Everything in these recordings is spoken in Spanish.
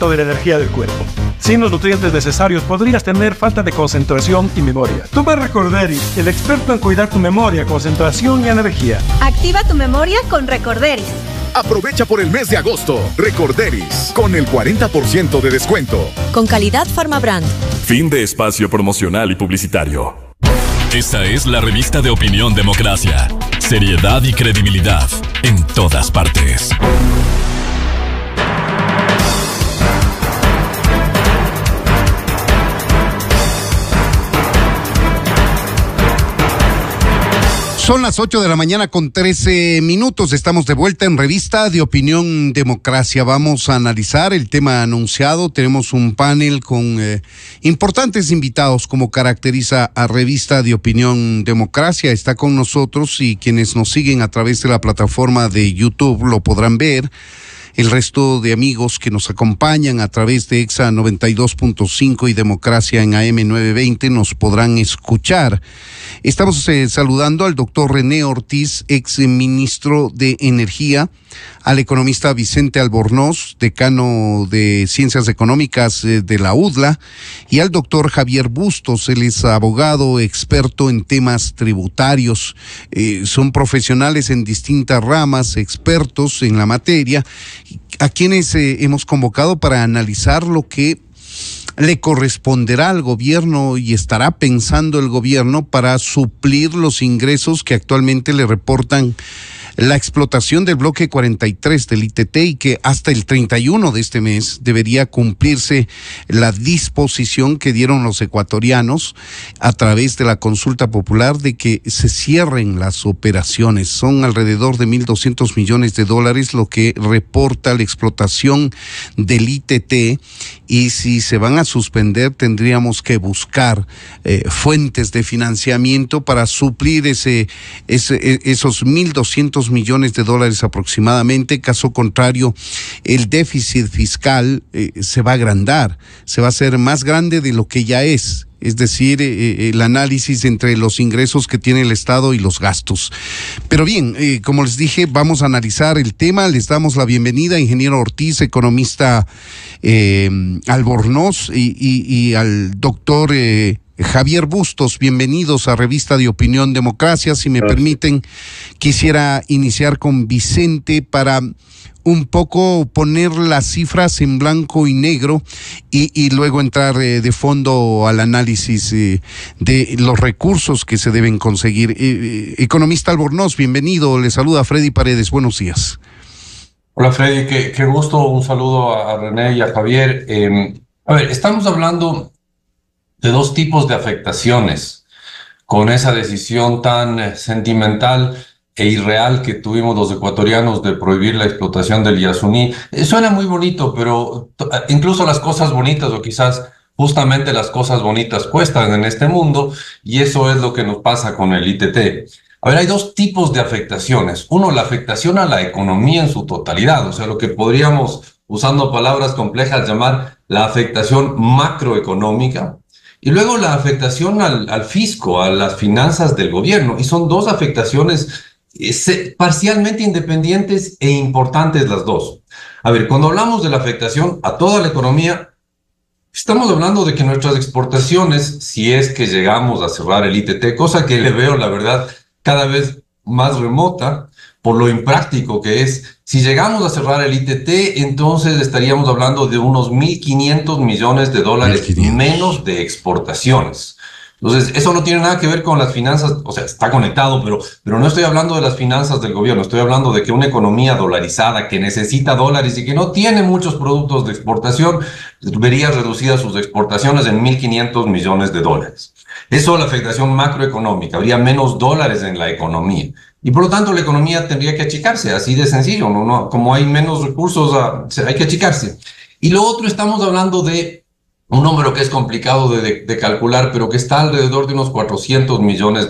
rendimiento de la energía del cuerpo. Sin los nutrientes necesarios podrías tener falta de concentración y memoria. Toma Recorderis, el experto en cuidar tu memoria, concentración y energía. Activa tu memoria con Recorderis. Aprovecha por el mes de agosto. Recorderis, con el 40% de descuento. Con calidad Farmabrand. Fin de espacio promocional y publicitario. Esta es la revista de Opinión Democracia. Seriedad y credibilidad en todas partes. Son las 8 de la mañana con 13 minutos. Estamos de vuelta en Revista de Opinión Democracia. Vamos a analizar el tema anunciado. Tenemos un panel con importantes invitados, como caracteriza a Revista de Opinión Democracia. Está con nosotros, y quienes nos siguen a través de la plataforma de YouTube lo podrán ver. El resto de amigos que nos acompañan a través de EXA 92.5 y Democracia en AM 920 nos podrán escuchar. Estamos saludando al doctor René Ortiz, ex ministro de Energía, al economista Vicente Albornoz, decano de Ciencias Económicas de la UDLA, y al doctor Javier Bustos. Él es abogado experto en temas tributarios. Son profesionales en distintas ramas, expertos en la materia, a quienes hemos convocado para analizar lo que le corresponderá al gobierno y estará pensando el gobierno para suplir los ingresos que actualmente le reportan la explotación del bloque 43 del ITT, y que hasta el 31 de este mes debería cumplirse la disposición que dieron los ecuatorianos a través de la consulta popular de que se cierren las operaciones. Son alrededor de $1,200 millones lo que reporta la explotación del ITT, y si se van a suspender tendríamos que buscar fuentes de financiamiento para suplir esos $1,200 millones aproximadamente. Caso contrario, el déficit fiscal se va a agrandar, se va a hacer más grande de lo que ya es. Es decir, el análisis entre los ingresos que tiene el Estado y los gastos. Pero bien, como les dije, vamos a analizar el tema. Les damos la bienvenida, ingeniero Ortiz, economista Albornoz, y al doctor Javier Bustos. Bienvenidos a Revista de Opinión Democracia. Si me permiten, quisiera iniciar con Vicente para un poco poner las cifras en blanco y negro y luego entrar de fondo al análisis de los recursos que se deben conseguir. Economista Albornoz, bienvenido. Le saluda Freddy Paredes. Buenos días. Hola Freddy, qué gusto. Un saludo a René y a Javier. A ver, estamos hablando de dos tipos de afectaciones con esa decisión tan sentimental e irreal que tuvimos los ecuatorianos de prohibir la explotación del Yasuní. Suena muy bonito, pero incluso las cosas bonitas, o quizás justamente las cosas bonitas, cuestan en este mundo, y eso es lo que nos pasa con el ITT. A ver, hay dos tipos de afectaciones. Uno, la afectación a la economía en su totalidad, o sea, lo que podríamos, usando palabras complejas, llamar la afectación macroeconómica. Y luego la afectación al fisco, a las finanzas del gobierno. Y son dos afectaciones parcialmente independientes e importantes las dos. A ver, cuando hablamos de la afectación a toda la economía, estamos hablando de que nuestras exportaciones, si es que llegamos a cerrar el ITT, cosa que le veo, la verdad, cada vez más remota, por lo impráctico que es. Si llegamos a cerrar el ITT, entonces estaríamos hablando de unos $1,500 millones menos de exportaciones. Entonces, eso no tiene nada que ver con las finanzas, o sea, está conectado, pero no estoy hablando de las finanzas del gobierno, estoy hablando de que una economía dolarizada que necesita dólares y que no tiene muchos productos de exportación, vería reducidas sus exportaciones en $1,500 millones. Eso es la afectación macroeconómica, habría menos dólares en la economía. Y por lo tanto la economía tendría que achicarse, así de sencillo, ¿no? Como hay menos recursos, hay que achicarse. Y lo otro, estamos hablando de un número que es complicado de calcular, pero que está alrededor de unos $400 millones,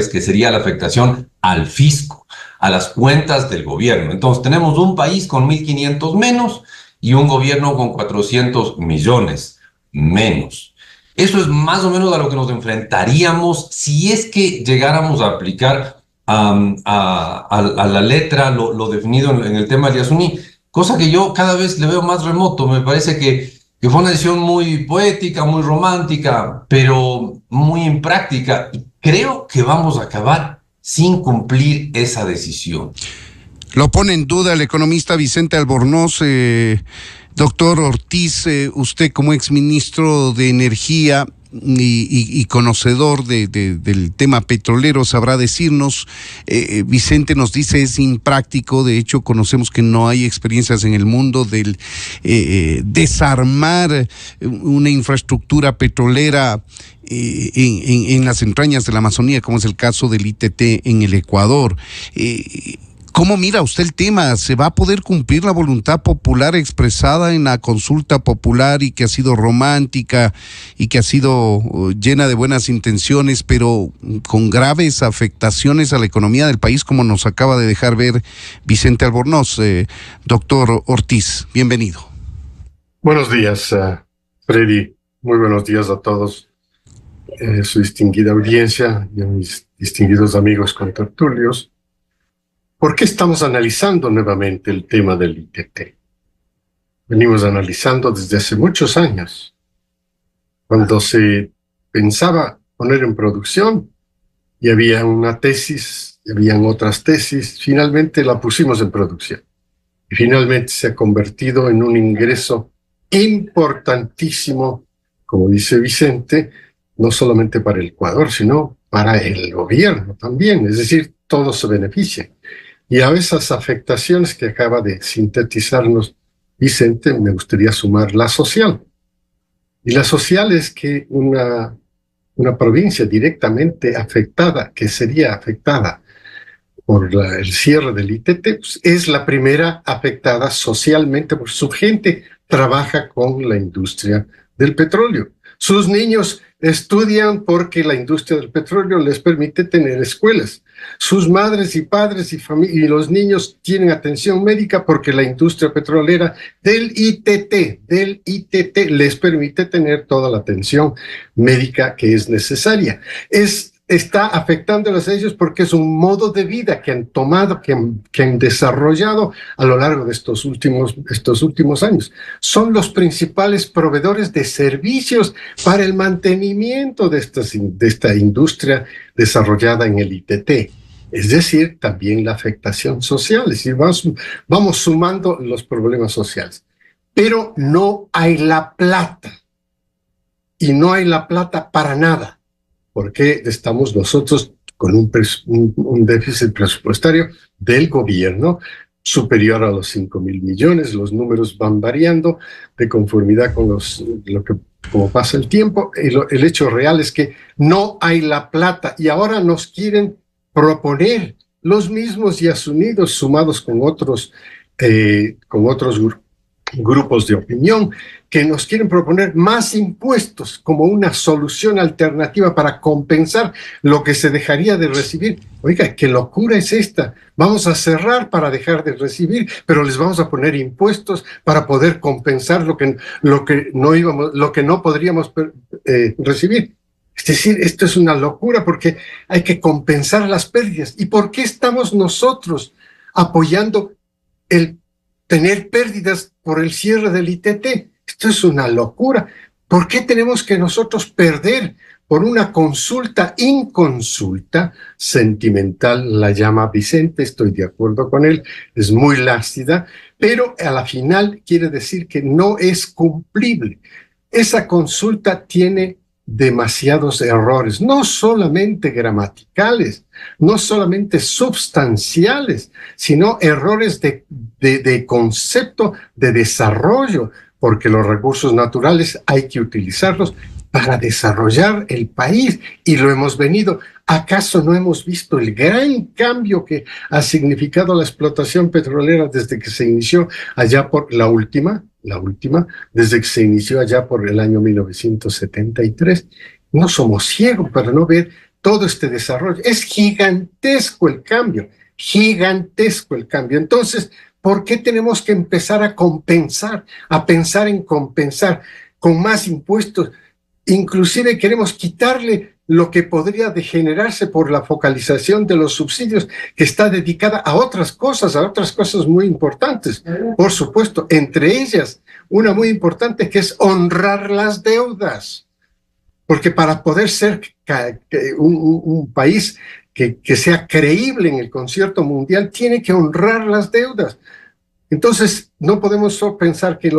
que sería la afectación al fisco, a las cuentas del gobierno. Entonces tenemos un país con 1.500 menos y un gobierno con 400 millones menos. Eso es más o menos a lo que nos enfrentaríamos si es que llegáramos a aplicar a la letra lo definido en el tema de Yasuní. cosa que yo cada vez le veo más remoto. Me parece que fue una decisión muy poética, muy romántica, pero muy impráctica. Y creo que vamos a acabar sin cumplir esa decisión. Lo pone en duda el economista Vicente Albornoz. Doctor Ortiz, usted como exministro de Energía y conocedor del tema petrolero sabrá decirnos. Vicente nos dice es impráctico. De hecho, conocemos que no hay experiencias en el mundo del desarmar una infraestructura petrolera en las entrañas de la Amazonía, como es el caso del ITT en el Ecuador. ¿Cómo mira usted el tema? ¿Se va a poder cumplir la voluntad popular expresada en la consulta popular y que ha sido romántica y que ha sido llena de buenas intenciones, pero con graves afectaciones a la economía del país, como nos acaba de dejar ver Vicente Albornoz? Doctor Ortiz, bienvenido. Buenos días, Freddy. Muy buenos días a todos, su distinguida audiencia y a mis distinguidos amigos contertulios. ¿Por qué estamos analizando nuevamente el tema del ITT? Venimos analizando desde hace muchos años. Cuando se pensaba poner en producción y había una tesis, y habían otras tesis, finalmente la pusimos en producción. Y finalmente se ha convertido en un ingreso importantísimo, como dice Vicente, no solamente para el Ecuador, sino para el gobierno también. Es decir, todos se benefician. Y a esas afectaciones que acaba de sintetizarnos Vicente, me gustaría sumar la social. Y la social es que una provincia directamente afectada, que sería afectada por el cierre del ITT, pues es la primera afectada socialmente, porque su gente trabaja con la industria del petróleo. Sus niños estudian porque la industria del petróleo les permite tener escuelas. Sus madres y padres y los niños tienen atención médica porque la industria petrolera del ITT les permite tener toda la atención médica que es necesaria. Está afectándolos a ellos porque es un modo de vida que han tomado, que han desarrollado a lo largo de estos últimos años. Son los principales proveedores de servicios para el mantenimiento de esta industria desarrollada en el ITT. Es decir, también la afectación social. Es decir, vamos sumando los problemas sociales. Pero no hay la plata. Y no hay la plata para nada. Porque estamos nosotros con un déficit presupuestario del gobierno superior a los 5.000 millones. Los números van variando de conformidad con como pasa el tiempo. El hecho real es que no hay la plata y ahora nos quieren proponer los mismos Yas Unidos sumados con otros grupos de opinión que nos quieren proponer más impuestos como una solución alternativa para compensar lo que se dejaría de recibir. Oiga, ¿qué locura es esta? Vamos a cerrar para dejar de recibir, pero les vamos a poner impuestos para poder compensar lo que no podríamos recibir. Es decir, esto es una locura porque hay que compensar las pérdidas. ¿Y por qué estamos nosotros apoyando el tener pérdidas por el cierre del ITT? Esto es una locura. ¿Por qué tenemos que nosotros perder por una consulta inconsulta? Sentimental la llama Vicente, estoy de acuerdo con él, es muy lácida, pero a la final quiere decir que no es cumplible. Esa consulta tiene demasiados errores, no solamente gramaticales, no solamente substanciales, sino errores de concepto, de desarrollo, porque los recursos naturales hay que utilizarlos para desarrollar el país y lo hemos venido. ¿Acaso no hemos visto el gran cambio que ha significado la explotación petrolera desde que se inició allá por la última, desde que se inició allá por el año 1973? No somos ciegos para no ver todo este desarrollo. Es gigantesco el cambio, gigantesco el cambio. Entonces, ¿por qué tenemos que empezar a compensar, a pensar en compensar con más impuestos? Inclusive queremos quitarle lo que podría degenerarse por la focalización de los subsidios que está dedicada a otras cosas muy importantes. Por supuesto, entre ellas, una muy importante que es honrar las deudas. Porque para poder ser un país que sea creíble en el concierto mundial, tiene que honrar las deudas. Entonces, no podemos solo pensar que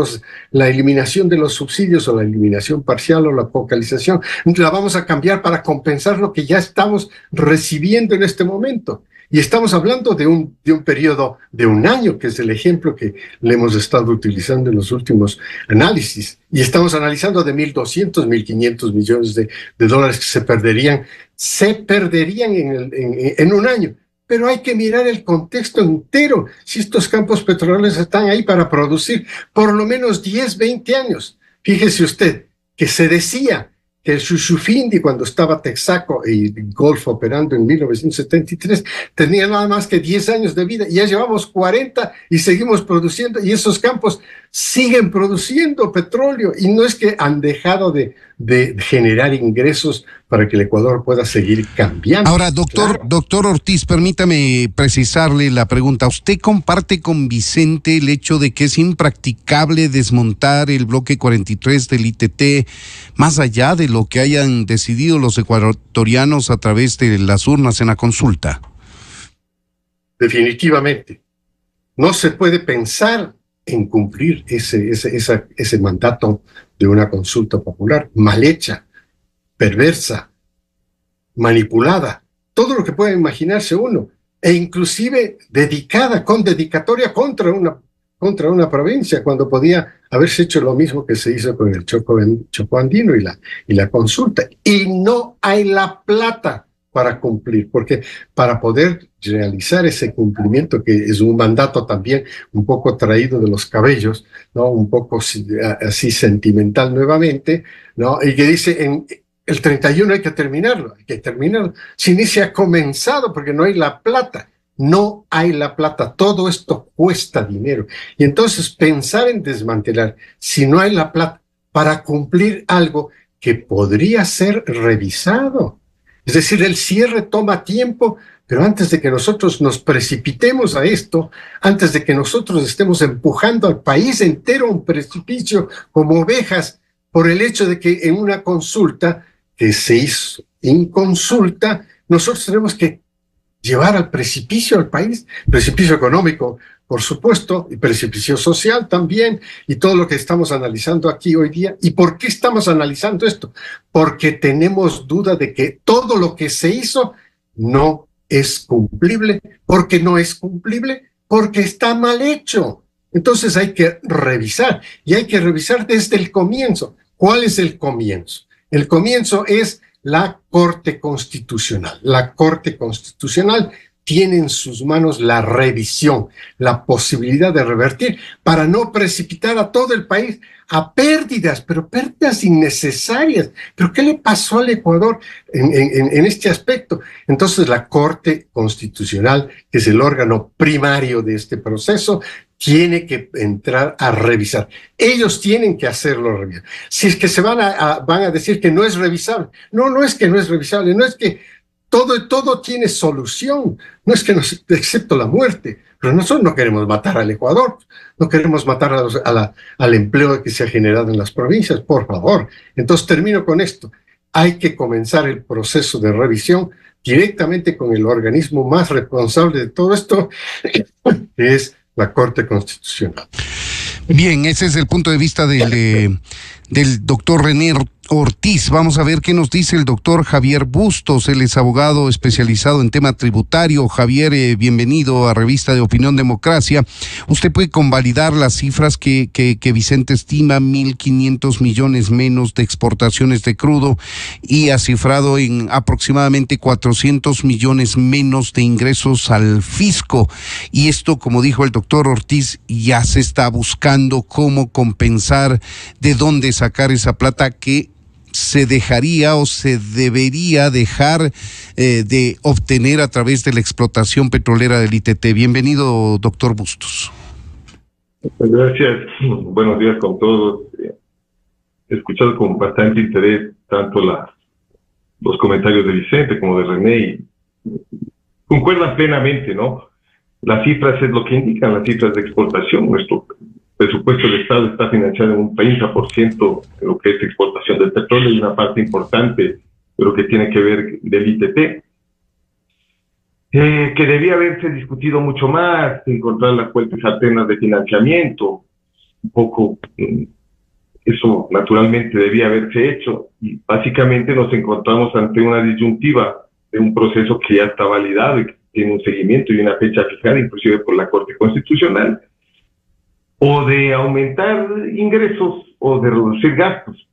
la eliminación de los subsidios o la eliminación parcial o la focalización la vamos a cambiar para compensar lo que ya estamos recibiendo en este momento. Y estamos hablando de un periodo de un año, que es el ejemplo que le hemos estado utilizando en los últimos análisis. Y estamos analizando de 1.200, 1.500 millones de dólares que se perderían en un año. Pero hay que mirar el contexto entero. Si estos campos petroleros están ahí para producir por lo menos 10, 20 años. Fíjese usted que se decía que el Shushufindi, cuando estaba Texaco y Golfo operando en 1973, tenía nada más que 10 años de vida. Y ya llevamos 40 y seguimos produciendo. Y esos campos siguen produciendo petróleo. Y no es que han dejado de generar ingresos para que el Ecuador pueda seguir cambiando. Ahora, doctor Ortiz, permítame precisarle la pregunta. ¿Usted comparte con Vicente el hecho de que es impracticable desmontar el bloque 43 del ITT más allá de lo que hayan decidido los ecuatorianos a través de las urnas en la consulta? Definitivamente. No se puede pensar en cumplir ese mandato de una consulta popular mal hecha, perversa, manipulada, todo lo que pueda imaginarse uno, e inclusive con dedicatoria contra una provincia, cuando podía haberse hecho lo mismo que se hizo con el Chocó Andino y la consulta. Y no hay la plata para cumplir, porque para poder realizar ese cumplimiento, que es un mandato también un poco traído de los cabellos, ¿no? Un poco así sentimental nuevamente, ¿no? Y que dice, el 31 hay que terminarlo. Si ni se ha comenzado, porque no hay la plata. No hay la plata. Todo esto cuesta dinero. Y entonces pensar en desmantelar, si no hay la plata, para cumplir algo que podría ser revisado. Es decir, el cierre toma tiempo, pero antes de que nosotros nos precipitemos a esto, antes de que nosotros estemos empujando al país entero a un precipicio como ovejas, por el hecho de que en una consulta que se hizo en consulta, nosotros tenemos que llevar al precipicio al país, precipicio económico, por supuesto, y precipicio social también, y todo lo que estamos analizando aquí hoy día. ¿Y por qué estamos analizando esto? Porque tenemos duda de que todo lo que se hizo no es cumplible. ¿Por qué no es cumplible? Porque está mal hecho. Entonces hay que revisar, y hay que revisar desde el comienzo. ¿Cuál es el comienzo? El comienzo es la Corte Constitucional. La Corte Constitucional tiene en sus manos la revisión, la posibilidad de revertir, para no precipitar a todo el país a pérdidas, pero pérdidas innecesarias. ¿Pero qué le pasó al Ecuador en este aspecto? Entonces la Corte Constitucional, que es el órgano primario de este proceso, tiene que entrar a revisar. Ellos tienen que hacerlo revisar. Si es que se van a decir que no es revisable. No es que no es revisable, no es que todo tiene solución. No es que excepto la muerte. Pero nosotros no queremos matar al Ecuador, no queremos matar al empleo que se ha generado en las provincias, por favor. Entonces termino con esto. Hay que comenzar el proceso de revisión directamente con el organismo más responsable de todo esto, que es la Corte Constitucional. Bien, ese es el punto de vista del doctor René Ortiz. Vamos a ver qué nos dice el doctor Javier Bustos. Él es abogado especializado en tema tributario. Javier, bienvenido a Revista de Opinión Democracia. Usted puede convalidar las cifras que Vicente estima, 1.500 millones menos de exportaciones de crudo y ha cifrado en aproximadamente 400 millones menos de ingresos al fisco. Y esto, como dijo el doctor Ortiz, ya se está buscando cómo compensar, de dónde sacar esa plata que se dejaría o se debería dejar de obtener a través de la explotación petrolera del ITT. Bienvenido, doctor Bustos. Gracias. Buenos días con todos. He escuchado con bastante interés tanto los comentarios de Vicente como de René, y concuerdan plenamente, ¿no? Las cifras es lo que indican, las cifras de exportación. Nuestro presupuesto del Estado está financiado en un 30% en lo que es exportación del petróleo y una parte importante de lo que tiene que ver del ITT. Que debía haberse discutido mucho más, encontrar las fuentes alternas de financiamiento, un poco, eso naturalmente debía haberse hecho, y básicamente nos encontramos ante una disyuntiva de un proceso que ya está validado y que tiene un seguimiento y una fecha fijada, inclusive por la Corte Constitucional, o de aumentar ingresos o de reducir gastos.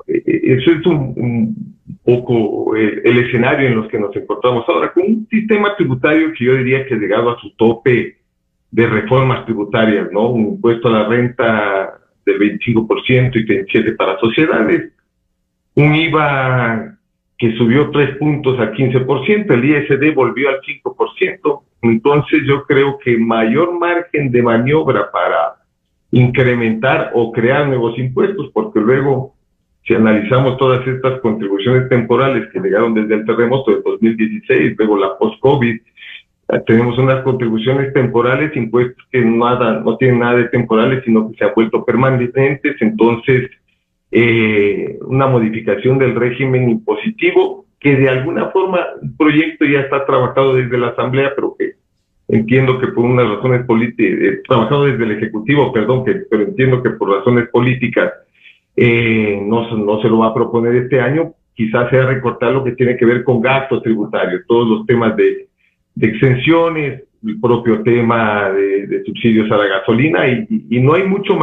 Eso es un poco el escenario en los que nos encontramos ahora, con un sistema tributario que yo diría que ha llegado a su tope de reformas tributarias, ¿no? Un impuesto a la renta del 25% y 37% para sociedades, un IVA que subió 3 puntos a 15%, el ISD volvió al 5%, entonces yo creo que mayor margen de maniobra para incrementar o crear nuevos impuestos, porque luego, si analizamos todas estas contribuciones temporales que llegaron desde el terremoto de 2016, luego la post-COVID, tenemos unas contribuciones temporales, impuestos que no tienen nada de temporales, sino que se han vuelto permanentes. Entonces, una modificación del régimen impositivo, que de alguna forma un proyecto ya está trabajado desde la Asamblea, pero que entiendo que por unas razones políticas, trabajado desde el Ejecutivo, perdón, pero entiendo que por razones políticas no se lo va a proponer este año. Quizás sea recortar lo que tiene que ver con gastos tributarios, todos los temas de exenciones, el propio tema de subsidios a la gasolina, y no hay mucho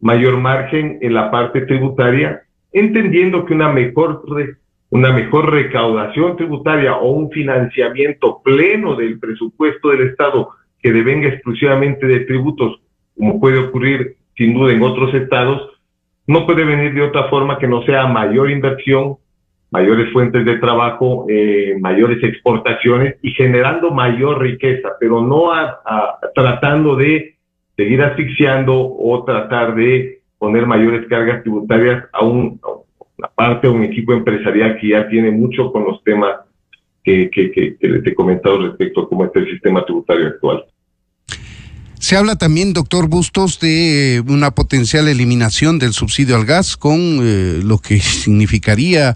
mayor margen en la parte tributaria, entendiendo que una mejor recaudación tributaria o un financiamiento pleno del presupuesto del Estado que devenga exclusivamente de tributos, como puede ocurrir sin duda en otros estados, no puede venir de otra forma que no sea mayor inversión, mayores fuentes de trabajo, mayores exportaciones y generando mayor riqueza, pero no tratando de seguir asfixiando o tratar de poner mayores cargas tributarias a una parte de un equipo empresarial que ya tiene mucho con los temas que les he comentado respecto a cómo está el sistema tributario actual. Se habla también, doctor Bustos, de una potencial eliminación del subsidio al gas con lo que significaría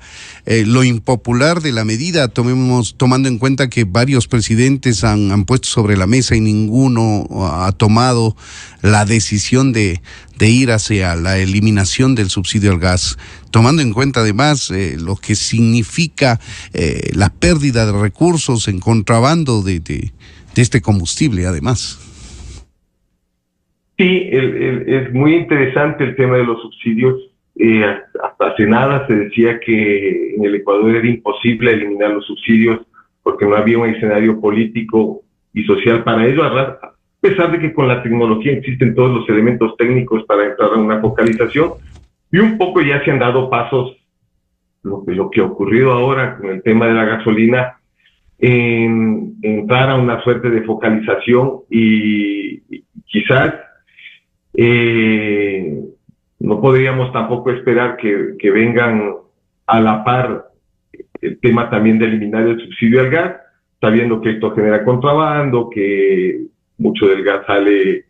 lo impopular de la medida, tomando en cuenta que varios presidentes han puesto sobre la mesa y ninguno ha tomado la decisión de ir hacia la eliminación del subsidio al gas, tomando en cuenta además lo que significa la pérdida de recursos en contrabando de este combustible además. Sí, es muy interesante el tema de los subsidios. Hasta hace nada se decía que en el Ecuador era imposible eliminar los subsidios porque no había un escenario político y social para ello, a pesar de que con la tecnología existen todos los elementos técnicos para entrar a una focalización, y un poco ya se han dado pasos, lo que ha ocurrido ahora con el tema de la gasolina, en entrar a una suerte de focalización y quizás no podríamos tampoco esperar que vengan a la par el tema también de eliminar el subsidio al gas, sabiendo que esto genera contrabando, que mucho del gas sale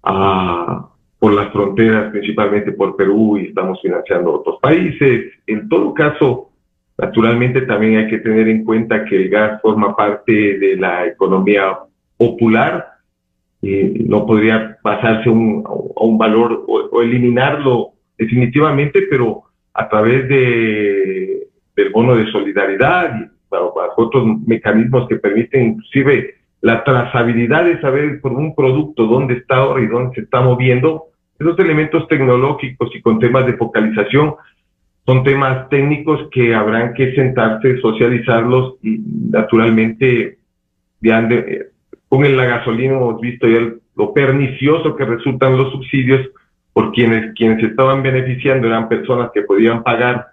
por las fronteras, principalmente por Perú, y estamos financiando otros países. En todo caso, naturalmente también hay que tener en cuenta que el gas forma parte de la economía popular. No podría pasarse a un valor o eliminarlo definitivamente, pero a través del bono de solidaridad y bajo otros mecanismos que permiten inclusive la trazabilidad de saber por un producto dónde está ahora y dónde se está moviendo. Esos elementos tecnológicos y con temas de focalización son temas técnicos que habrán que sentarse, socializarlos y naturalmente con la gasolina hemos visto ya lo pernicioso que resultan los subsidios, por quienes estaban beneficiando eran personas que podían pagar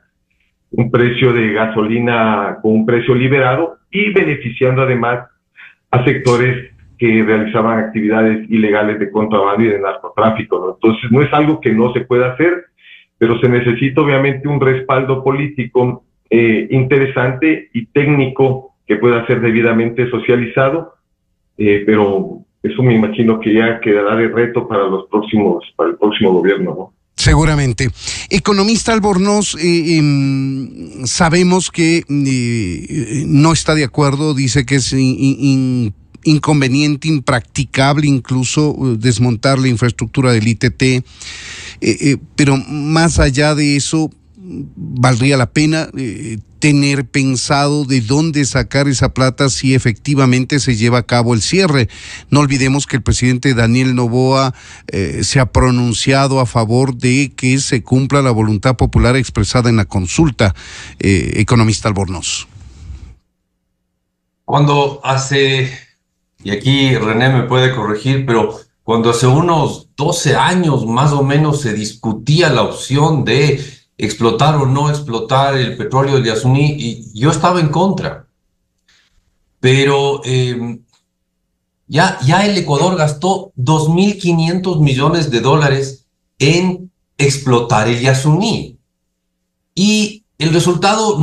un precio de gasolina con un precio liberado y beneficiando además a sectores que realizaban actividades ilegales de contrabando y de narcotráfico, ¿no? Entonces no es algo que no se pueda hacer, pero se necesita obviamente un respaldo político interesante y técnico que pueda ser debidamente socializado, pero eso me imagino que ya quedará de reto para el próximo gobierno, ¿no? Seguramente. Economista Albornoz, sabemos que no está de acuerdo, dice que es inconveniente, impracticable incluso desmontar la infraestructura del ITT, pero más allá de eso, valdría la pena tener pensado de dónde sacar esa plata si efectivamente se lleva a cabo el cierre. No olvidemos que el presidente Daniel Noboa se ha pronunciado a favor de que se cumpla la voluntad popular expresada en la consulta. Economista Albornoz. Cuando hace, y aquí René me puede corregir, pero cuando hace unos 12 años más o menos se discutía la opción de explotar o no explotar el petróleo del Yasuní, y yo estaba en contra. Pero ya el Ecuador gastó $2.500 millones en explotar el Yasuní. Y el resultado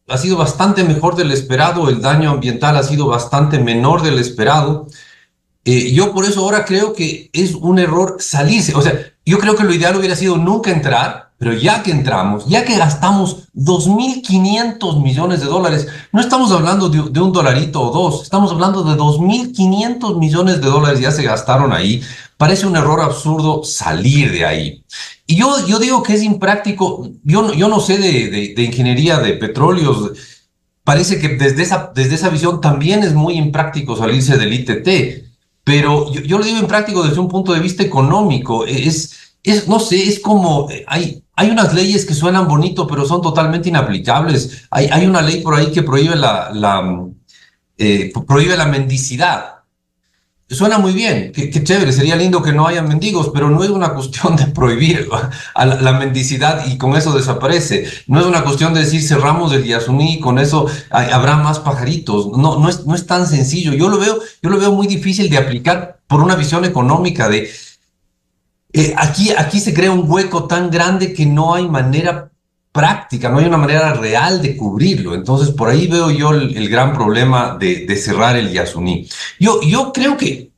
ha sido bastante mejor del esperado, el daño ambiental ha sido bastante menor del esperado. Yo por eso ahora creo que es un error salirse. O sea, yo creo que lo ideal hubiera sido nunca entrar, pero ya que entramos, ya que gastamos $2.500 millones, no estamos hablando de un dolarito o dos, estamos hablando de $2.500 millones ya se gastaron ahí. Parece un error absurdo salir de ahí. Y yo digo que es impráctico. Yo no sé de ingeniería de petróleos. Parece que desde esa visión también es muy impráctico salirse del ITT. Pero yo lo digo impráctico desde un punto de vista económico. No sé, es como hay unas leyes que suenan bonito, pero son totalmente inaplicables. Hay una ley por ahí que prohíbe prohíbe la mendicidad. Suena muy bien, qué chévere, sería lindo que no haya mendigos, pero no es una cuestión de prohibir la mendicidad y con eso desaparece. No es una cuestión de decir cerramos el Yasuní y con eso habrá más pajaritos. No es tan sencillo. Yo lo veo muy difícil de aplicar por una visión económica de aquí se crea un hueco tan grande que no hay manera práctica, no hay una manera real de cubrirlo. Entonces, por ahí veo yo el gran problema de cerrar el Yasuní. Yo creo que,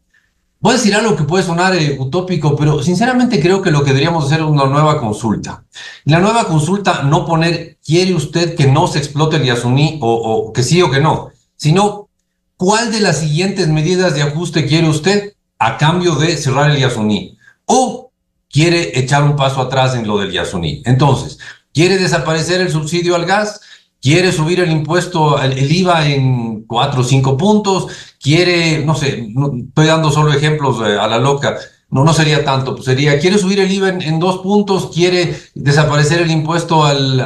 voy a decir algo que puede sonar utópico, pero sinceramente creo que lo que deberíamos hacer es una nueva consulta. Y la nueva consulta, no poner, ¿quiere usted que no se explote el Yasuní o que sí o que no? Sino, ¿cuál de las siguientes medidas de ajuste quiere usted a cambio de cerrar el Yasuní? ¿O quiere echar un paso atrás en lo del Yasuní? Entonces, ¿quiere desaparecer el subsidio al gas? ¿Quiere subir el impuesto, el IVA en 4 o 5 puntos? ¿Quiere, no sé, estoy dando solo ejemplos a la loca, no sería tanto, pues sería, ¿quiere subir el IVA en 2 puntos? ¿Quiere desaparecer el impuesto el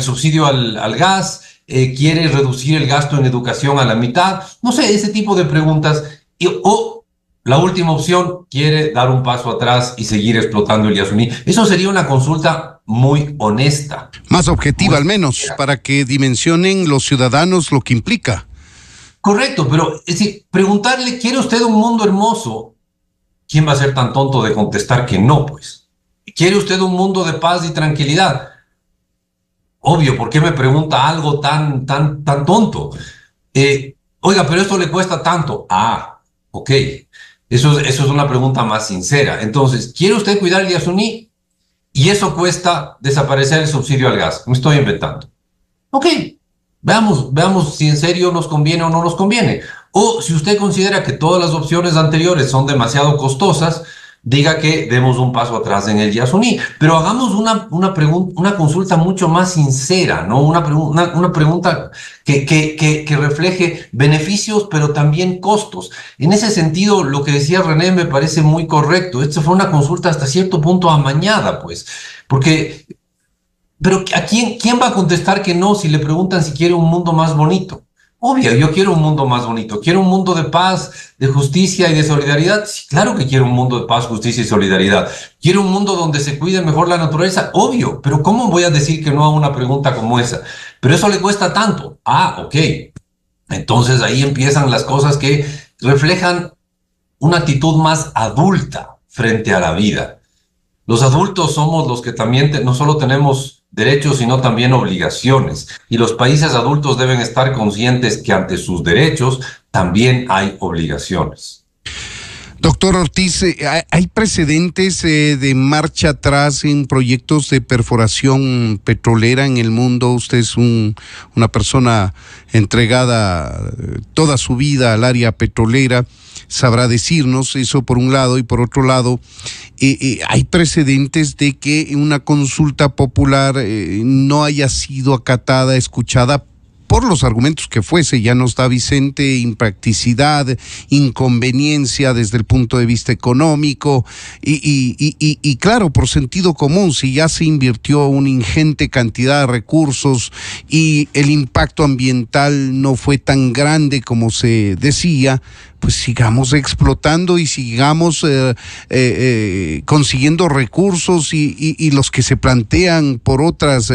subsidio al gas? ¿Quiere reducir el gasto en educación a la mitad? No sé, ese tipo de preguntas. O la última opción, quiere dar un paso atrás y seguir explotando el Yasuní. Eso sería una consulta muy honesta. Más objetiva al menos, para que dimensionen los ciudadanos lo que implica. Correcto, pero es decir, preguntarle, ¿quiere usted un mundo hermoso? ¿Quién va a ser tan tonto de contestar que no, pues? ¿Quiere usted un mundo de paz y tranquilidad? Obvio, ¿por qué me pregunta algo tan tonto? Oiga, pero esto le cuesta tanto. Ah, ok. Eso es una pregunta más sincera. Entonces, ¿quiere usted cuidar el Yasuní? Y eso cuesta desaparecer el subsidio al gas. Me estoy inventando. Ok, veamos si en serio nos conviene o no nos conviene. O si usted considera que todas las opciones anteriores son demasiado costosas, diga que demos un paso atrás en el Yasuní. Pero hagamos una consulta mucho más sincera, ¿no? Una pregunta que refleje beneficios, pero también costos. En ese sentido, lo que decía René me parece muy correcto. Esta fue una consulta hasta cierto punto amañada, pues. Pero ¿a quién va a contestar que no si le preguntan si quiere un mundo más bonito? Obvio, yo quiero un mundo más bonito. ¿Quiero un mundo de paz, de justicia y de solidaridad? Sí, claro que quiero un mundo de paz, justicia y solidaridad. ¿Quiero un mundo donde se cuide mejor la naturaleza? Obvio, pero ¿cómo voy a decir que no a una pregunta como esa? Pero eso le cuesta tanto. Ah, ok. Entonces ahí empiezan las cosas que reflejan una actitud más adulta frente a la vida. Los adultos somos los que también no solo tenemos derechos, sino también obligaciones. Y los países adultos deben estar conscientes que ante sus derechos también hay obligaciones. Doctor Ortiz, ¿hay precedentes de marcha atrás en proyectos de perforación petrolera en el mundo? Usted es una persona entregada toda su vida al área petrolera, sabrá decirnos eso por un lado, y por otro lado, ¿hay precedentes de que una consulta popular no haya sido acatada, escuchada por los argumentos que fuese? Ya nos da Vicente impracticidad, inconveniencia desde el punto de vista económico y claro, por sentido común, si ya se invirtió una ingente cantidad de recursos y el impacto ambiental no fue tan grande como se decía, pues sigamos explotando y sigamos consiguiendo recursos y los que se plantean por otras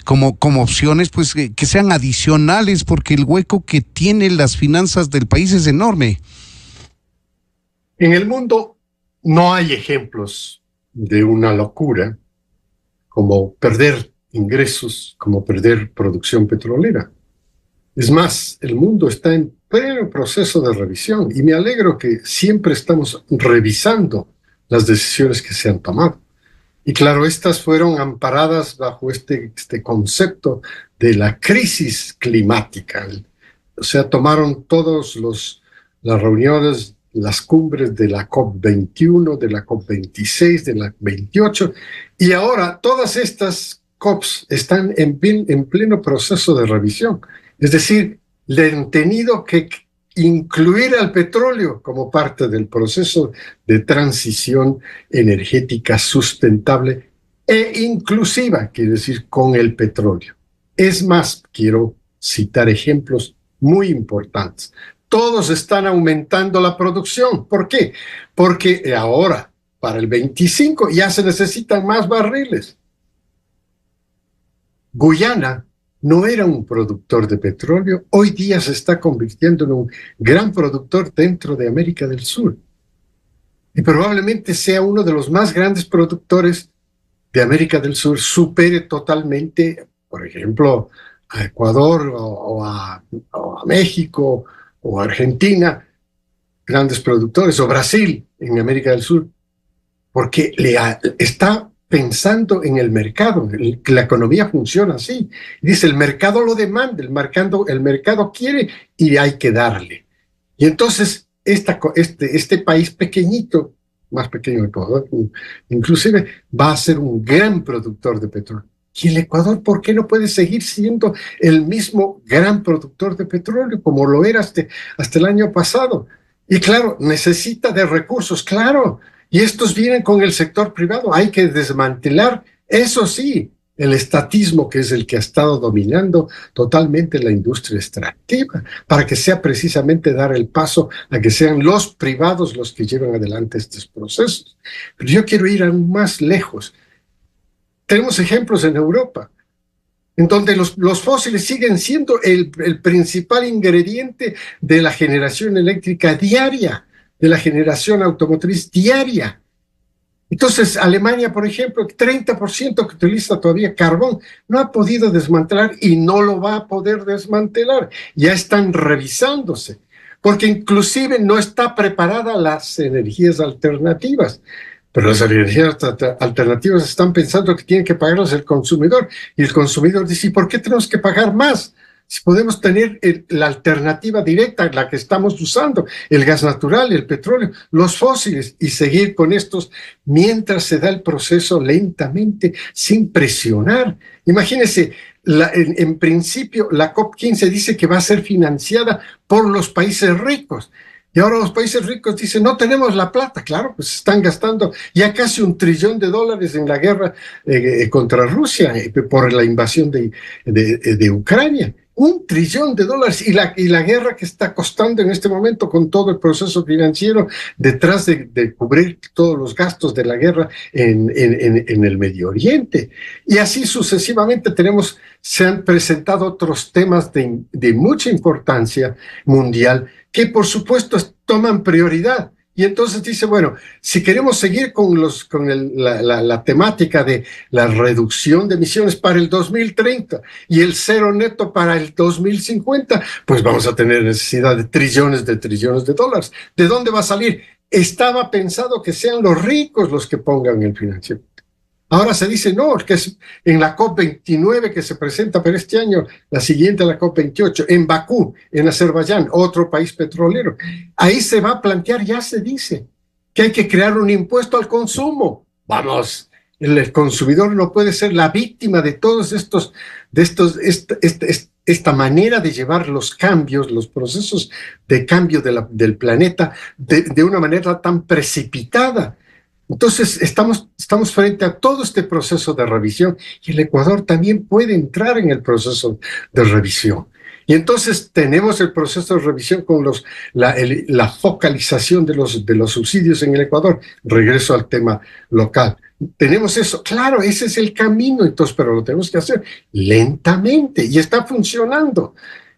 como opciones, pues que sean adicionales, porque el hueco que tienen las finanzas del país es enorme. En el mundo no hay ejemplos de una locura como perder ingresos, como perder producción petrolera. Es más, el mundo está en pleno proceso de revisión y me alegro que siempre estamos revisando las decisiones que se han tomado. Y claro, estas fueron amparadas bajo este concepto de la crisis climática. O sea, tomaron todas las reuniones, las cumbres de la COP21, de la COP26, de la 28, y ahora todas estas COPs están en pleno proceso de revisión. Es decir, le han tenido que incluir al petróleo como parte del proceso de transición energética sustentable e inclusiva, quiere decir, con el petróleo. Es más, quiero citar ejemplos muy importantes. Todos están aumentando la producción. ¿Por qué? Porque ahora, para el 25, ya se necesitan más barriles. Guyana no era un productor de petróleo, hoy día se está convirtiendo en un gran productor dentro de América del Sur. Y probablemente sea uno de los más grandes productores de América del Sur, supere totalmente, por ejemplo, a Ecuador o a México o a Argentina, grandes productores, o Brasil en América del Sur, porque está pensando en el mercado, que la economía funciona así. Dice, el mercado lo demanda, el mercado quiere y hay que darle. Y entonces este país pequeñito, más pequeño que Ecuador, inclusive va a ser un gran productor de petróleo. ¿Y el Ecuador por qué no puede seguir siendo el mismo gran productor de petróleo como lo era hasta el año pasado? Y claro, necesita de recursos, claro. Y estos vienen con el sector privado. Hay que desmantelar, eso sí, el estatismo que es el que ha estado dominando totalmente la industria extractiva, para que sea precisamente dar el paso a que sean los privados los que lleven adelante estos procesos. Pero yo quiero ir aún más lejos. Tenemos ejemplos en Europa, en donde los fósiles siguen siendo el principal ingrediente de la generación eléctrica diaria, de la generación automotriz diaria. Entonces, Alemania, por ejemplo, 30% que utiliza todavía carbón, no ha podido desmantelar y no lo va a poder desmantelar. Ya están revisándose, porque inclusive no está preparada las energías alternativas. Pero las energías alternativas están pensando que tienen que pagarlas el consumidor. Y el consumidor dice, ¿y por qué tenemos que pagar más? Si podemos tener la alternativa directa, la que estamos usando, el gas natural, el petróleo, los fósiles, y seguir con estos mientras se da el proceso lentamente, sin presionar. Imagínense, en principio la COP15 dice que va a ser financiada por los países ricos. Y ahora los países ricos dicen, no tenemos la plata. Claro, pues están gastando ya casi $1 trillón en la guerra contra Rusia por la invasión de Ucrania. $1 trillón y la guerra que está costando en este momento con todo el proceso financiero detrás de cubrir todos los gastos de la guerra en el Medio Oriente. Y así sucesivamente se han presentado otros temas de mucha importancia mundial que por supuesto toman prioridad. Y entonces dice, bueno, si queremos seguir con la temática de la reducción de emisiones para el 2030 y el cero neto para el 2050, pues vamos a tener necesidad de trillones de dólares. ¿De dónde va a salir? Estaba pensado que sean los ricos los que pongan el financiamiento. Ahora se dice, no, que es en la COP29 que se presenta para este año, la siguiente a la COP28, en Bakú, en Azerbaiyán, otro país petrolero. Ahí se va a plantear, ya se dice, que hay que crear un impuesto al consumo. Vamos, el consumidor no puede ser la víctima de todos esta manera de llevar los cambios, los procesos de cambio del planeta de una manera tan precipitada. Entonces, estamos frente a todo este proceso de revisión y el Ecuador también puede entrar en el proceso de revisión. Y entonces tenemos el proceso de revisión con la focalización de los subsidios en el Ecuador. Regreso al tema local. Tenemos eso. Claro, ese es el camino, entonces, pero lo tenemos que hacer lentamente y está funcionando.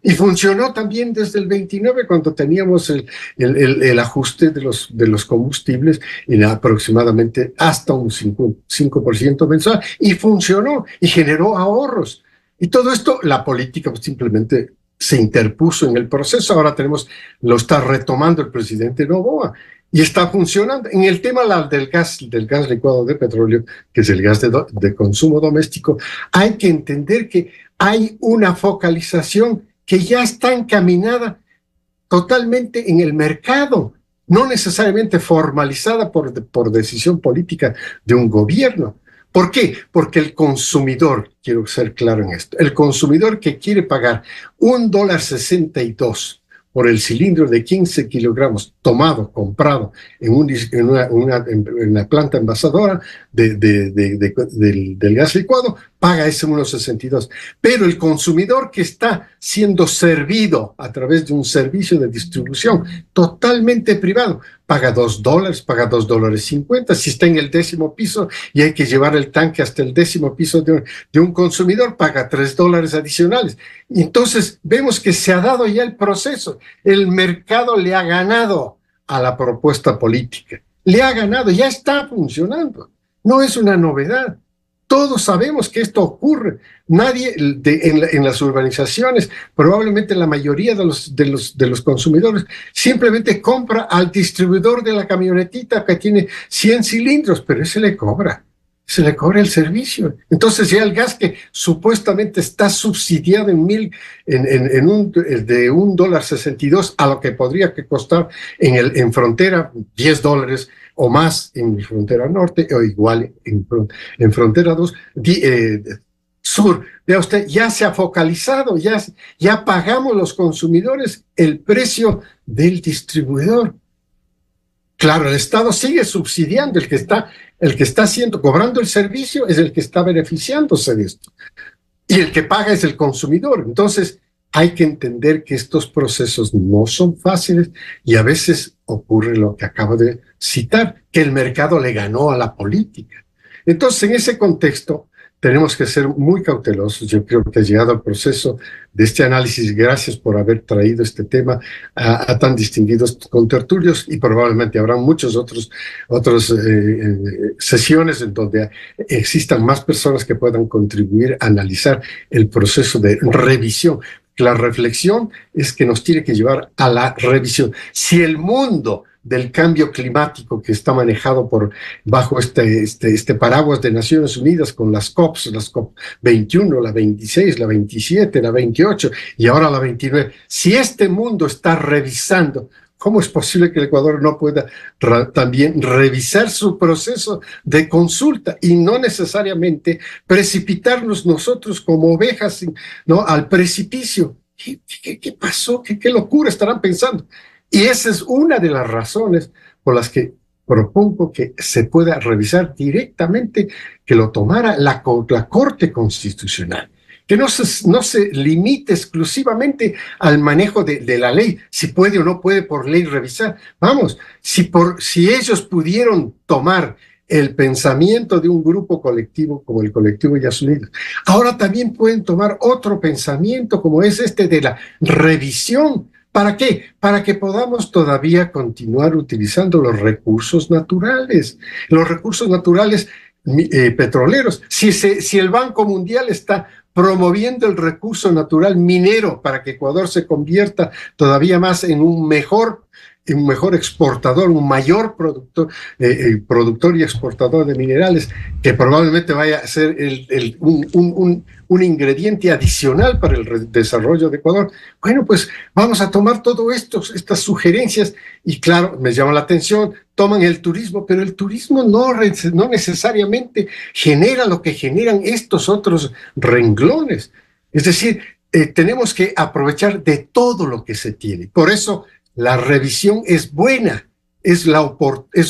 Y funcionó también desde el 29 cuando teníamos el ajuste de los combustibles en aproximadamente hasta un 5% mensual. Y funcionó y generó ahorros. Y todo esto, la política pues, simplemente se interpuso en el proceso. Ahora lo está retomando el presidente Noboa. Y está funcionando. En el tema del gas licuado de petróleo, que es el gas de consumo doméstico, hay que entender que hay una focalización que ya está encaminada totalmente en el mercado, no necesariamente formalizada por decisión política de un gobierno. ¿Por qué? Porque el consumidor, quiero ser claro en esto, el consumidor que quiere pagar $1.62 por el cilindro de 15 kilogramos comprado en una planta envasadora del gas licuado, paga ese 1.62. Pero el consumidor que está siendo servido a través de un servicio de distribución totalmente privado, paga $2, paga $2.50. Si está en el 10º piso y hay que llevar el tanque hasta el 10º piso de un consumidor, paga $3 adicionales. Y entonces vemos que se ha dado ya el proceso. El mercado le ha ganado a la propuesta política. Le ha ganado, ya está funcionando. No es una novedad. Todos sabemos que esto ocurre. Nadie en las urbanizaciones, probablemente la mayoría de los consumidores, simplemente compra al distribuidor de la camionetita que tiene 100 cilindros, pero ese le cobra el servicio. Entonces ya el gas que supuestamente está subsidiado de $1.62 a lo que podría costar en frontera $10 o más en frontera norte o igual en frontera sur. Vea usted, ya se ha focalizado, ya pagamos los consumidores el precio del distribuidor. Claro, el Estado sigue subsidiando, el que está cobrando el servicio es el que está beneficiándose de esto. Y el que paga es el consumidor. Entonces, hay que entender que estos procesos no son fáciles y a veces ocurre lo que acabo de citar, que el mercado le ganó a la política. Entonces, en ese contexto, tenemos que ser muy cautelosos. Yo creo que ha llegado al proceso de este análisis. Gracias por haber traído este tema a tan distinguidos contertulios y probablemente habrá muchas otras sesiones en donde existan más personas que puedan contribuir a analizar el proceso de revisión. La reflexión es que nos tiene que llevar a la revisión. Si el mundo del cambio climático que está manejado bajo este paraguas de Naciones Unidas con las COPs, las COP 21, la 26, la 27, la 28 y ahora la 29, si este mundo está revisando, ¿cómo es posible que el Ecuador no pueda también revisar su proceso de consulta y no necesariamente precipitarnos nosotros como ovejas, ¿no?, al precipicio? ¿Qué pasó? ¿Qué locura estarán pensando? Y esa es una de las razones por las que propongo que se pueda revisar directamente, que lo tomara la Corte Constitucional, que no se limite exclusivamente al manejo de la ley, si puede o no puede por ley revisar. Vamos, si ellos pudieron tomar el pensamiento de un grupo colectivo como el colectivo Yas Unidas, ahora también pueden tomar otro pensamiento como es este de la revisión ¿Para qué? Para que podamos todavía continuar utilizando los recursos naturales. Los recursos naturales petroleros. Si el Banco Mundial está promoviendo el recurso natural minero para que Ecuador se convierta todavía más en un mejor exportador, un mayor productor y exportador de minerales, que probablemente vaya a ser un ingrediente adicional para el desarrollo de Ecuador. Bueno, pues vamos a tomar todas estas sugerencias y claro, me llama la atención, toman el turismo, pero el turismo no necesariamente genera lo que generan estos otros renglones. Es decir, tenemos que aprovechar de todo lo que se tiene. Por eso, la revisión es buena, es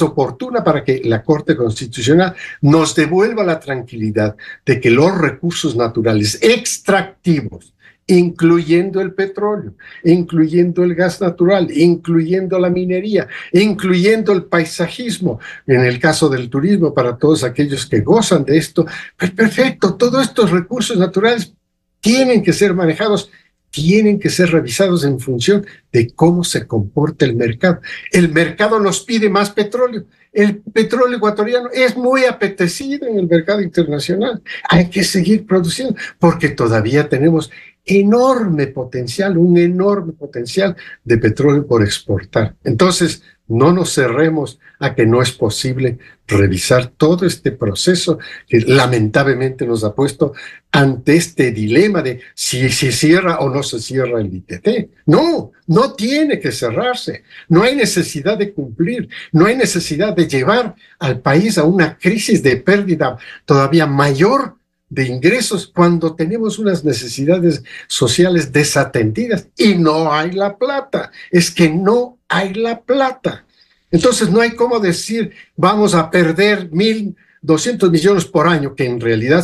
oportuna para que la Corte Constitucional nos devuelva la tranquilidad de que los recursos naturales extractivos, incluyendo el petróleo, incluyendo el gas natural, incluyendo la minería, incluyendo el paisajismo, en el caso del turismo, para todos aquellos que gozan de esto, pues perfecto, todos estos recursos naturales tienen que ser manejados, tienen que ser revisados en función de cómo se comporta el mercado. El mercado nos pide más petróleo. El petróleo ecuatoriano es muy apetecido en el mercado internacional. Hay que seguir produciendo porque todavía tenemos un enorme potencial de petróleo por exportar. Entonces, no nos cerremos a que no es posible revisar todo este proceso que lamentablemente nos ha puesto ante este dilema de si se cierra o no se cierra el ITT. No tiene que cerrarse. No hay necesidad de cumplir, no hay necesidad de llevar al país a una crisis de pérdida todavía mayor de ingresos cuando tenemos unas necesidades sociales desatendidas y no hay la plata. Es que no hay la plata. Entonces no hay cómo decir vamos a perder 1.200 millones por año, que en realidad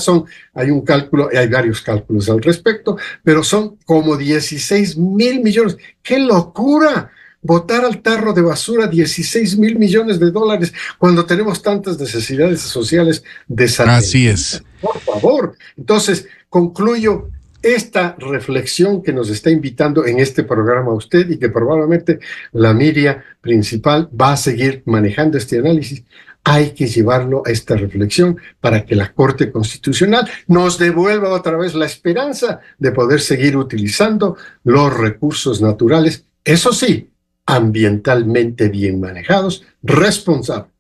hay varios cálculos al respecto, pero son como 16.000 millones. ¡Qué locura! Botar al tarro de basura 16.000 millones de dólares cuando tenemos tantas necesidades sociales desatendidas. Así es. Por favor. Entonces, concluyo esta reflexión que nos está invitando en este programa a usted y que probablemente la media principal va a seguir manejando este análisis. Hay que llevarlo a esta reflexión para que la Corte Constitucional nos devuelva otra vez la esperanza de poder seguir utilizando los recursos naturales, eso sí, ambientalmente bien manejados, responsables,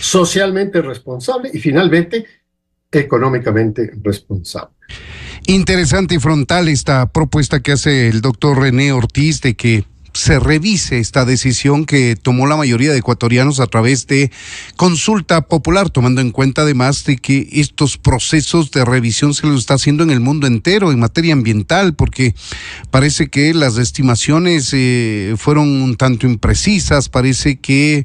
socialmente responsables y finalmente económicamente responsables. Interesante y frontal esta propuesta que hace el doctor René Ortiz de que se revise esta decisión que tomó la mayoría de ecuatorianos a través de consulta popular, tomando en cuenta además de que estos procesos de revisión se los está haciendo en el mundo entero en materia ambiental, porque parece que las estimaciones fueron un tanto imprecisas, parece que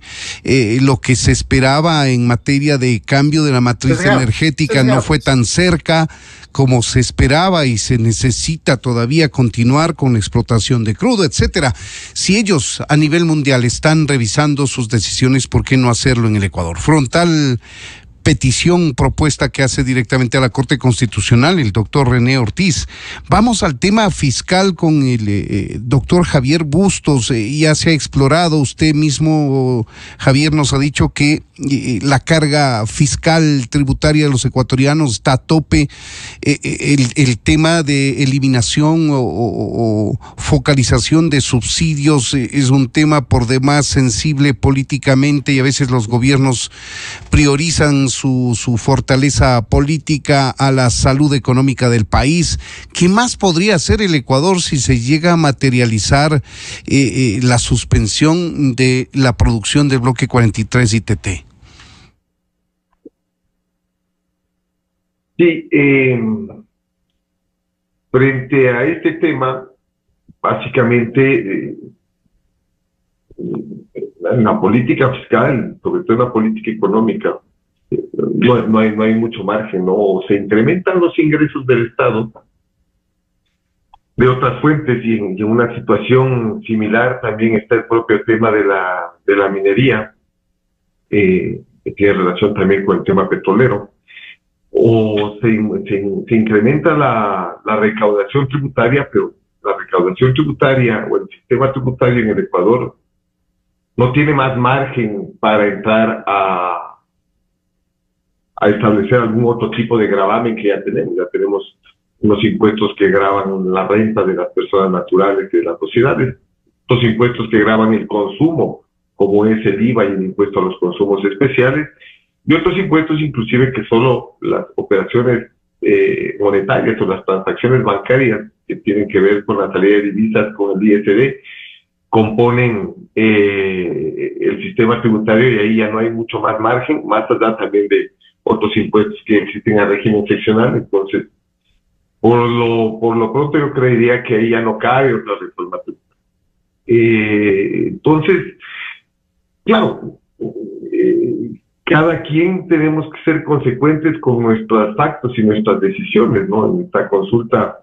lo que se esperaba en materia de cambio de la matriz energética no fue tan cerca como se esperaba y se necesita todavía continuar con la explotación de crudo, etcétera. Si ellos a nivel mundial están revisando sus decisiones, ¿por qué no hacerlo en el Ecuador? Frontal petición, propuesta que hace directamente a la Corte Constitucional el doctor René Ortiz. Vamos al tema fiscal con el doctor Javier Bustos. Ya se ha explorado, usted mismo, Javier, nos ha dicho que la carga fiscal tributaria de los ecuatorianos está a tope. El tema de eliminación o focalización de subsidios es un tema por demás sensible políticamente y a veces los gobiernos priorizan su fortaleza política a la salud económica del país. ¿Qué más podría hacer el Ecuador si se llega a materializar la suspensión de la producción del bloque 43 ITT? Sí, frente a este tema, básicamente en la política fiscal, sobre todo en la política económica, no hay mucho margen, ¿no? Se incrementan los ingresos del Estado de otras fuentes y en una situación similar también está el propio tema de la minería, que tiene relación también con el tema petrolero, o se incrementa la recaudación tributaria, pero la recaudación tributaria o el sistema tributario en el Ecuador no tiene más margen para entrar a establecer algún otro tipo de gravamen que ya tenemos. Ya tenemos unos impuestos que gravan la renta de las personas naturales y de las sociedades, otros impuestos que gravan el consumo, como es el IVA y el impuesto a los consumos especiales, y otros impuestos inclusive que solo las operaciones monetarias o las transacciones bancarias que tienen que ver con la salida de divisas, con el ISD, componen el sistema tributario, y ahí ya no hay mucho más margen, más allá también de otros impuestos que existen a régimen seccional. Entonces, por lo pronto yo creería que ahí ya no cabe otra reforma tributaria. Entonces, claro, cada quien tenemos que ser consecuentes con nuestros actos y nuestras decisiones, ¿no? En esta consulta,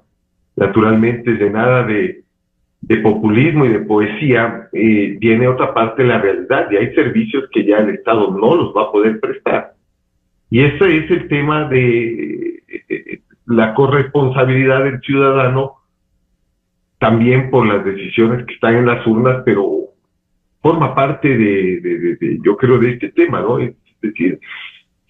naturalmente, llenada de populismo y de poesía, viene otra parte de la realidad, y hay servicios que ya el Estado no los va a poder prestar. Y ese es el tema de la corresponsabilidad del ciudadano, también por las decisiones que están en las urnas, pero forma parte yo creo, de este tema, ¿no? Es decir,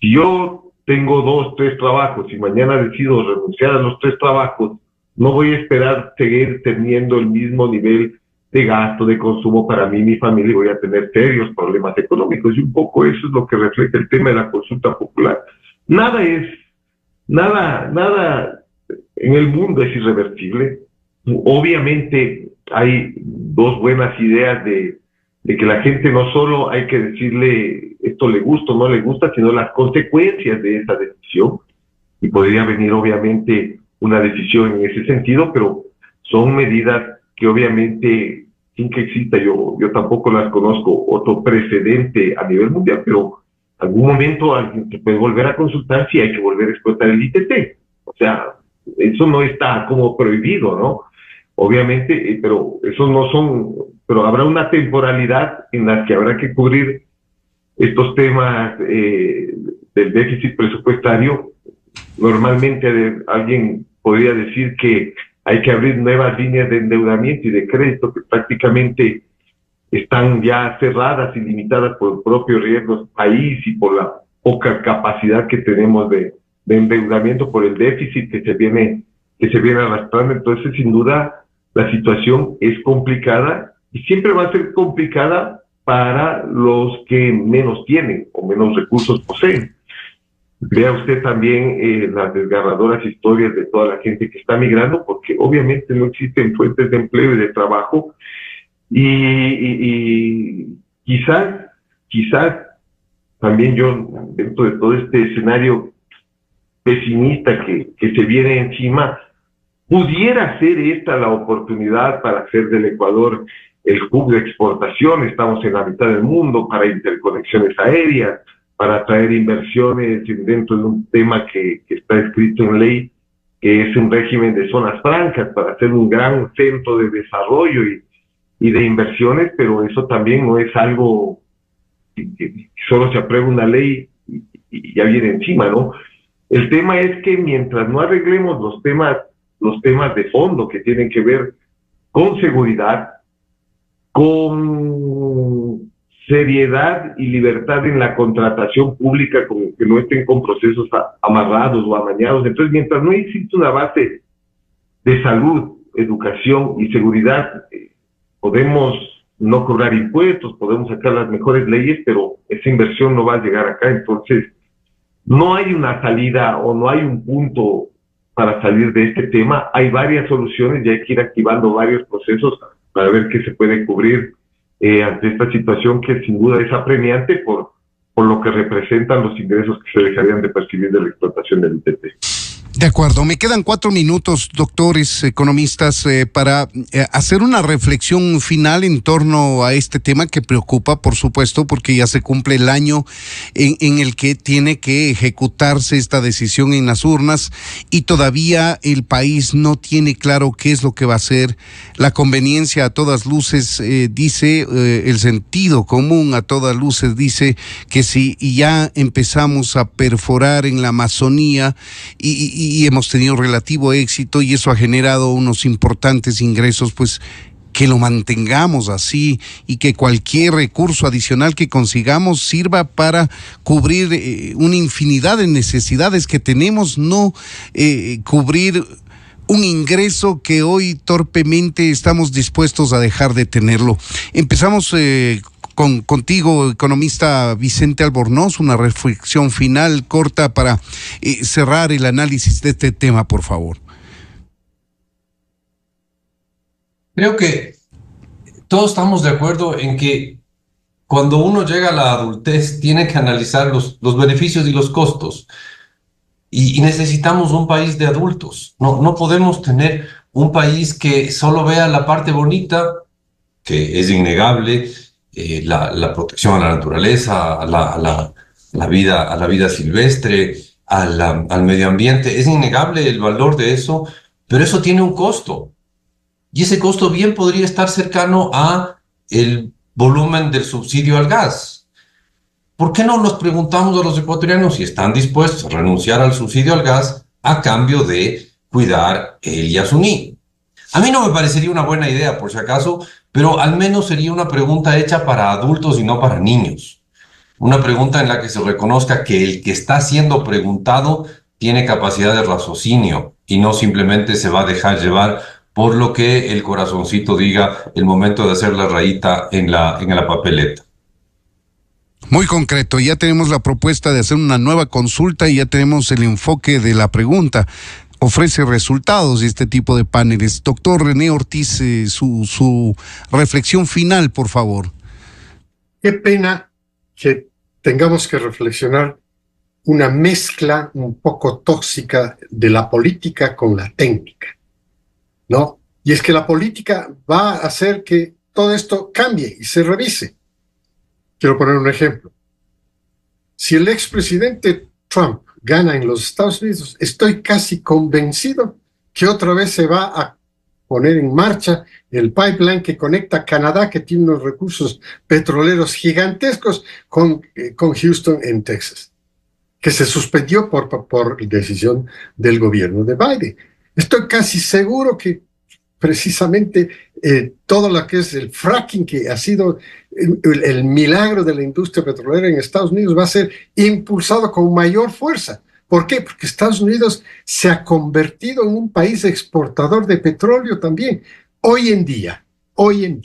si yo tengo 2, 3 trabajos y mañana decido renunciar a los 3 trabajos, no voy a esperar seguir teniendo el mismo nivel de gasto, de consumo para mí y mi familia, y voy a tener serios problemas económicos. Y un poco eso es lo que refleja el tema de la consulta popular. Nada en el mundo es irreversible. Obviamente hay 2 buenas ideas de que la gente no solo hay que decirle esto le gusta o no le gusta, sino las consecuencias de esa decisión. Y podría venir obviamente una decisión en ese sentido, pero son medidas que obviamente, sin que exista, yo tampoco las conozco, otro precedente a nivel mundial, pero en algún momento alguien te puede volver a consultar si hay que volver a explotar el ITT. O sea, eso no está como prohibido, ¿no? Obviamente, pero esos no son, pero habrá una temporalidad en la que habrá que cubrir estos temas del déficit presupuestario. Normalmente alguien podría decir que hay que abrir nuevas líneas de endeudamiento y de crédito que prácticamente están ya cerradas y limitadas por el propio riesgo del país y por la poca capacidad que tenemos de endeudamiento por el déficit que se viene arrastrando. Entonces, sin duda, la situación es complicada y siempre va a ser complicada para los que menos tienen o menos recursos poseen. Vea usted también las desgarradoras historias de toda la gente que está migrando, porque obviamente no existen fuentes de empleo y de trabajo, y quizás también yo, dentro de todo este escenario pesimista que se viene encima, pudiera ser esta la oportunidad para hacer del Ecuador el hub de exportación. Estamos en la mitad del mundo para interconexiones aéreas, para atraer inversiones dentro de un tema que está escrito en ley, que es un régimen de zonas francas, para hacer un gran centro de desarrollo y de inversiones, pero eso también no es algo que solo se aprueba una ley y ya viene encima, ¿no? El tema es que mientras no arreglemos los temas de fondo que tienen que ver con seguridad, con seriedad y libertad en la contratación pública, como que no estén con procesos amarrados o amañados. Entonces, mientras no existe una base de salud, educación y seguridad, podemos no cobrar impuestos, podemos sacar las mejores leyes, pero esa inversión no va a llegar acá. Entonces, no hay una salida o no hay un punto para salir de este tema. Hay varias soluciones y hay que ir activando varios procesos para ver qué se puede cubrir ante esta situación que sin duda es apremiante por lo que representan los ingresos que se dejarían de percibir de la explotación del ITT. De acuerdo, me quedan 4 minutos, doctores economistas, para hacer una reflexión final en torno a este tema que preocupa, por supuesto, porque ya se cumple el año en el que tiene que ejecutarse esta decisión en las urnas y todavía el país no tiene claro qué es lo que va a hacer. La conveniencia a todas luces dice, el sentido común a todas luces dice que que si ya empezamos a perforar en la Amazonía y hemos tenido relativo éxito y eso ha generado unos importantes ingresos, pues que lo mantengamos así y que cualquier recurso adicional que consigamos sirva para cubrir una infinidad de necesidades que tenemos, no cubrir un ingreso que hoy torpemente estamos dispuestos a dejar de tenerlo. Empezamos contigo, economista Vicente Albornoz, una reflexión final corta para cerrar el análisis de este tema, por favor. Creo que todos estamos de acuerdo en que cuando uno llega a la adultez tiene que analizar los beneficios y los costos. Y necesitamos un país de adultos. No podemos tener un país que solo vea la parte bonita, que es innegable, la protección a la naturaleza, a la vida silvestre, al medio ambiente. Es innegable el valor de eso, pero eso tiene un costo. Y ese costo bien podría estar cercano a el volumen del subsidio al gas. ¿Por qué no nos preguntamos a los ecuatorianos si están dispuestos a renunciar al subsidio al gas a cambio de cuidar el Yasuní? A mí no me parecería una buena idea, por si acaso, pero al menos sería una pregunta hecha para adultos y no para niños. Una pregunta en la que se reconozca que el que está siendo preguntado tiene capacidad de raciocinio y no simplemente se va a dejar llevar por lo que el corazoncito diga el momento de hacer la rayita en la papeleta. Muy concreto, ya tenemos la propuesta de hacer una nueva consulta y ya tenemos el enfoque de la pregunta. Ofrece resultados de este tipo de paneles. Doctor René Ortiz, su reflexión final, por favor. Qué pena que tengamos que reflexionar una mezcla un poco tóxica de la política con la técnica, ¿no? Y es que la política va a hacer que todo esto cambie y se revise. Quiero poner un ejemplo. Si el expresidente Trump gana en los Estados Unidos, estoy casi convencido que otra vez se va a poner en marcha el pipeline que conecta Canadá, que tiene unos recursos petroleros gigantescos, con Houston en Texas, que se suspendió por decisión del gobierno de Biden. Estoy casi seguro que precisamente todo lo que es el fracking, que ha sido el milagro de la industria petrolera en Estados Unidos, va a ser impulsado con mayor fuerza. ¿Por qué? Porque Estados Unidos se ha convertido en un país exportador de petróleo también. Hoy en día,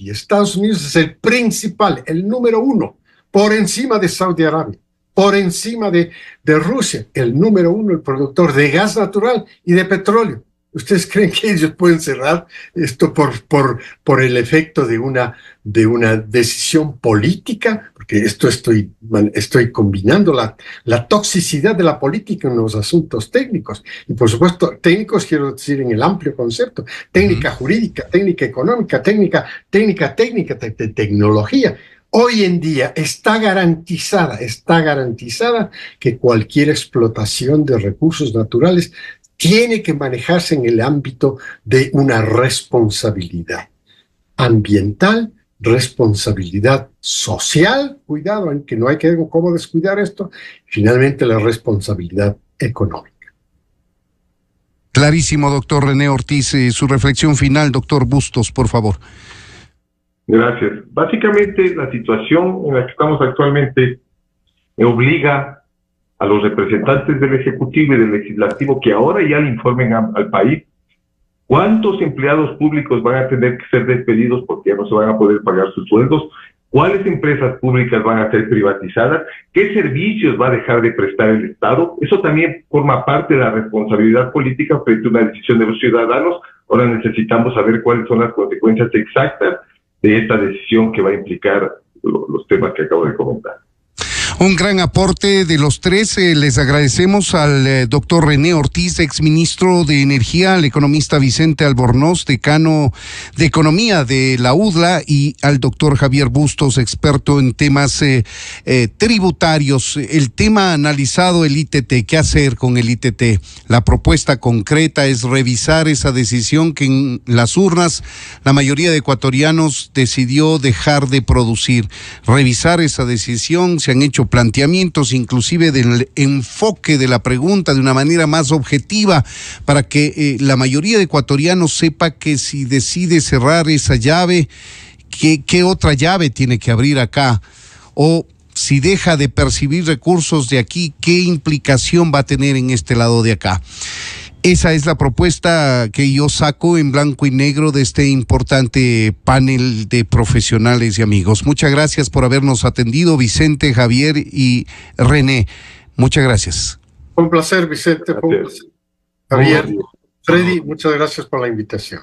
Estados Unidos es el principal, el número uno, por encima de Saudi Arabia, por encima de Rusia, el número uno, el productor de gas natural y de petróleo. ¿Ustedes creen que ellos pueden cerrar esto por el efecto de una decisión política? Porque esto estoy combinando la toxicidad de la política en los asuntos técnicos. Y por supuesto, técnicos quiero decir en el amplio concepto, técnica jurídica, técnica económica, técnica de tecnología. Hoy en día está garantizada que cualquier explotación de recursos naturales tiene que manejarse en el ámbito de una responsabilidad ambiental, responsabilidad social, cuidado, en que no hay que cómo descuidar esto, finalmente la responsabilidad económica. Clarísimo, doctor René Ortiz. Su reflexión final, doctor Bustos, por favor. Gracias. Básicamente, la situación en la que estamos actualmente obliga a los representantes del Ejecutivo y del Legislativo que ahora ya le informen al país cuántos empleados públicos van a tener que ser despedidos porque ya no se van a poder pagar sus sueldos, cuáles empresas públicas van a ser privatizadas, qué servicios va a dejar de prestar el Estado. Eso también forma parte de la responsabilidad política frente a una decisión de los ciudadanos. Ahora necesitamos saber cuáles son las consecuencias exactas de esta decisión que va a implicar los temas que acabo de comentar. Un gran aporte de los tres. Les agradecemos al doctor René Ortiz, exministro de Energía, al economista Vicente Albornoz, decano de Economía de la UDLA, y al doctor Javier Bustos, experto en temas tributarios. El tema analizado, el ITT, ¿qué hacer con el ITT? La propuesta concreta es revisar esa decisión que en las urnas la mayoría de ecuatorianos decidió dejar de producir. Revisar esa decisión, se han hecho planteamientos, inclusive del enfoque de la pregunta de una manera más objetiva, para que la mayoría de ecuatorianos sepa que si decide cerrar esa llave, ¿qué otra llave tiene que abrir acá? O si deja de percibir recursos de aquí, ¿qué implicación va a tener en este lado de acá? Esa es la propuesta que yo saco en blanco y negro de este importante panel de profesionales y amigos. Muchas gracias por habernos atendido, Vicente, Javier y René. Muchas gracias. Fue un placer, Vicente. Fue un placer. Javier, Freddy, muchas gracias por la invitación.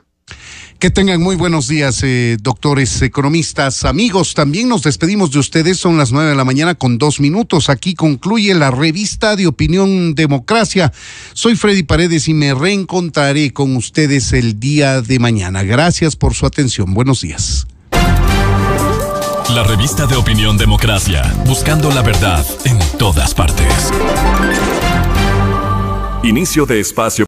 Que tengan muy buenos días, doctores economistas, amigos. También nos despedimos de ustedes, son las 9:02 a.m. Aquí concluye la revista de Opinión Democracia. Soy Freddy Paredes y me reencontraré con ustedes el día de mañana. Gracias por su atención. Buenos días. La revista de Opinión Democracia, buscando la verdad en todas partes. Inicio de espacio